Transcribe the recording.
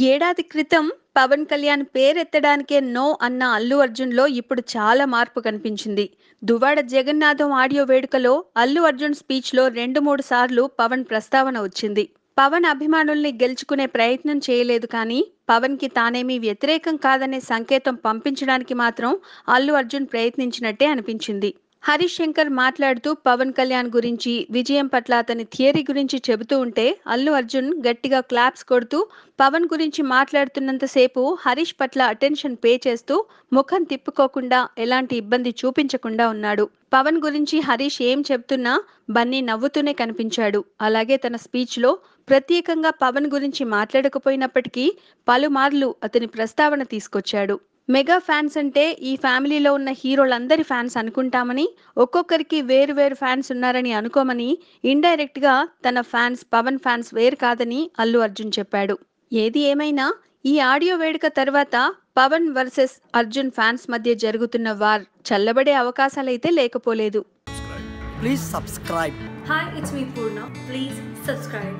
ఏడాది క్రితం పవన్ కళ్యాణ్ పేరెత్తడానికే నో అన్న అల్లు అర్జున్‌లో ఇప్పుడు చాలా మార్పు కనిపించింది. దువ్వాడ జగన్నాథం ఆడియో వేడుకలో అల్లు అర్జున్ స్పీచ్‌లో 2, 3 సార్లు పవన్ ప్రస్తావన వచ్చింది. పవన్ అభిమానుల్ని గెలుచుకునే ప్రయత్నం చేయలేదు కానీ, పవన్‌కి తానేమీ వ్యతిరేకం కాదనే సంకేతం పంపించడానికి మాత్రం అల్లు అర్జున్ ప్రయత్నించినట్టే అనిపించింది. హరీష్ శంకర్ మాట్లాడుతూ పవన్ కళ్యాణ్ గురించి, విజయం పట్ల అతని థియరీ గురించి చెబుతూ ఉంటే అల్లు అర్జున్ గట్టిగా క్లాప్స్ కొడుతూ పవన్ గురించి మాట్లాడుతున్నంత సేపు హరీష్ పట్ల అటెన్షన్ పే చేస్తూ ముఖం తిప్పుకోకుండా ఎలాంటి ఇబ్బంది చూపించకుండా ఉన్నాడు. పవన్ గురించి హరీష్ ఏం చెప్తున్నా బన్నీ నవ్వుతూనే కనిపించాడు. అలాగే తన స్పీచ్లో ప్రత్యేకంగా పవన్ గురించి మాట్లాడకపోయినప్పటికీ పలుమార్లు అతని ప్రస్తావన తీసుకొచ్చాడు. మెగా ఫ్యాన్స్ అంటే ఈ ఫ్యామిలీలో ఉన్న హీరోలందరి ఫ్యాన్స్ అనుకుంటామని, ఒక్కొక్కరికి వేరు వేరు ఫ్యాన్స్ ఉన్నారని అనుకోమని ఇండైరెక్ట్ గా తన ఫ్యాన్స్ పవన్ ఫ్యాన్స్ వేరు కాదని అల్లు అర్జున్ చెప్పాడు. ఏది ఏమైనా ఈ ఆడియో వేడుక తర్వాత పవన్ వర్సెస్ అర్జున్ ఫ్యాన్స్ మధ్య జరుగుతున్న వార్ చల్లబడే అవకాశాలైతే లేకపోలేదు. Please subscribe. Hi, it's me Purna. Please subscribe.